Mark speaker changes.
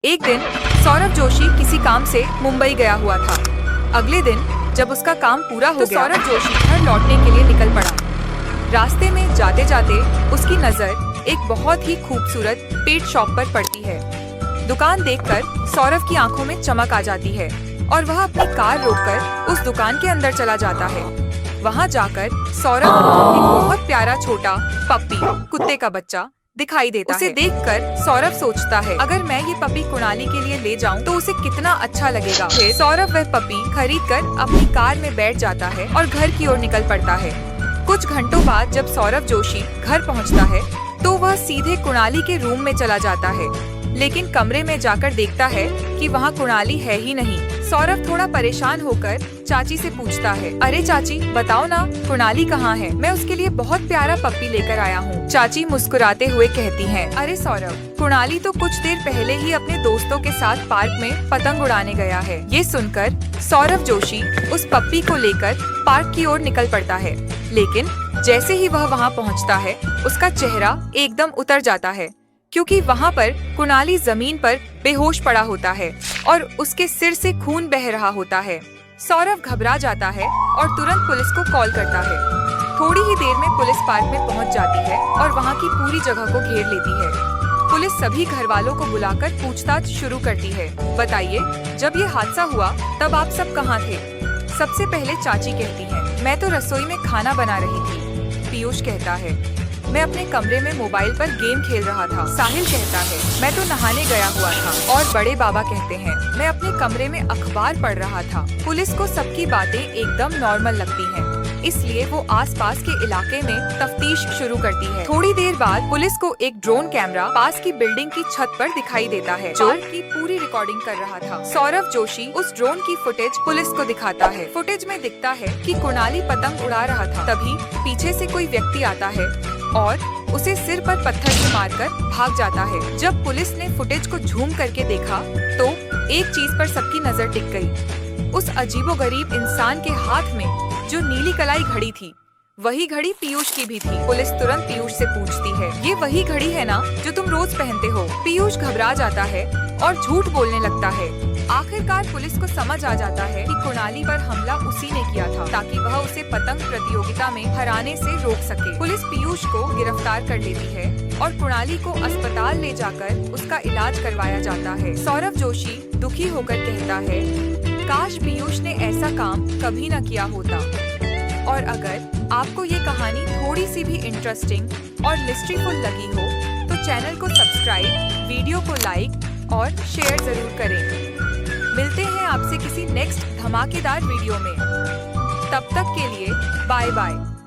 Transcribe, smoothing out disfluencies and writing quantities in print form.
Speaker 1: एक दिन सौरभ जोशी किसी काम से मुंबई गया हुआ था। अगले दिन जब उसका काम पूरा हो गया, सौरभ जोशी घर लौटने के लिए निकल पड़ा। रास्ते में जाते जाते उसकी नजर एक बहुत ही खूबसूरत पेट शॉप पर पड़ती है। दुकान देखकर सौरभ की आंखों में चमक आ जाती है और वह अपनी कार रोककर उस दुकान के अंदर चला जाता है। वहां जाकर सौरभ को एक बहुत प्यारा छोटा पप्पी कुत्ते का बच्चा दिखाई देता है। उसे देखकर सौरभ सोचता है, अगर मैं ये पपी कुणाली के लिए ले जाऊं तो उसे कितना अच्छा लगेगा। फिर सौरभ वह पपी खरीदकर अपनी कार में बैठ जाता है और घर की ओर निकल पड़ता है। कुछ घंटों बाद जब सौरभ जोशी घर पहुंचता है तो वह सीधे कुणाली के रूम में चला जाता है, लेकिन कमरे में जाकर देखता है कि वहाँ कुणाली है ही नहीं। सौरभ थोड़ा परेशान होकर चाची से पूछता है, अरे चाची बताओ ना, कुणाली कहाँ है? मैं उसके लिए बहुत प्यारा पप्पी लेकर आया हूँ। चाची मुस्कुराते हुए कहती हैं, अरे सौरभ, कुणाली तो कुछ देर पहले ही अपने दोस्तों के साथ पार्क में पतंग उड़ाने गया है। ये सुनकर सौरभ जोशी उस पप्पी को लेकर पार्क की ओर निकल पड़ता है, लेकिन जैसे ही वह वहाँ पहुँचता है उसका चेहरा एकदम उतर जाता है, क्योंकि वहाँ पर कुणाली जमीन पर बेहोश पड़ा होता है और उसके सिर से खून बह रहा होता है। सौरभ घबरा जाता है और तुरंत पुलिस को कॉल करता है। थोड़ी ही देर में पुलिस पार्क में पहुँच जाती है और वहाँ की पूरी जगह को घेर लेती है। पुलिस सभी घर वालों को बुलाकर पूछताछ शुरू करती है। बताइए, जब ये हादसा हुआ तब आप सब कहाँ थे? सबसे पहले चाची कहती है, मैं तो रसोई में खाना बना रही थी। पीयूष कहता है, मैं अपने कमरे में मोबाइल पर गेम खेल रहा था। साहिल कहता है, मैं तो नहाने गया हुआ था। और बड़े बाबा कहते हैं, मैं अपने कमरे में अखबार पढ़ रहा था। पुलिस को सबकी बातें एकदम नॉर्मल लगती हैं, इसलिए वो आसपास के इलाके में तफ्तीश शुरू करती है। थोड़ी देर बाद पुलिस को एक ड्रोन कैमरा पास की बिल्डिंग की छत पर दिखाई देता है, जो की पूरी रिकॉर्डिंग कर रहा था। सौरभ जोशी उस ड्रोन की फुटेज पुलिस को दिखाता है। फुटेज में दिखता है कि कुणाली पतंग उड़ा रहा था। तभी पीछे से कोई व्यक्ति आता है और उसे सिर पर पत्थर से मारकर भाग जाता है। जब पुलिस ने फुटेज को झूम करके देखा तो एक चीज पर सबकी नजर टिक गई। उस अजीबोगरीब इंसान के हाथ में जो नीली कलाई घड़ी थी, वही घड़ी पीयूष की भी थी। पुलिस तुरंत पीयूष से पूछती है, ये वही घड़ी है ना जो तुम रोज पहनते हो? पीयूष घबरा जाता है और झूठ बोलने लगता है। आखिरकार पुलिस को समझ आ जाता है कि कुणाली पर हमला उसी ने किया था, ताकि वह उसे पतंग प्रतियोगिता में हराने से रोक सके। पुलिस पीयूष को गिरफ्तार कर लेती है और कुणाली को अस्पताल ले जाकर उसका इलाज करवाया जाता है। सौरभ जोशी दुखी होकर कहता है, काश पीयूष ने ऐसा काम कभी न किया होता। और अगर आपको ये कहानी थोड़ी सी भी इंटरेस्टिंग और मिस्ट्रीफुल लगी हो तो चैनल को सब्सक्राइब, वीडियो को लाइक और शेयर जरूर करें। मिलते हैं आपसे किसी नेक्स्ट धमाकेदार वीडियो में। तब तक के लिए बाय बाय।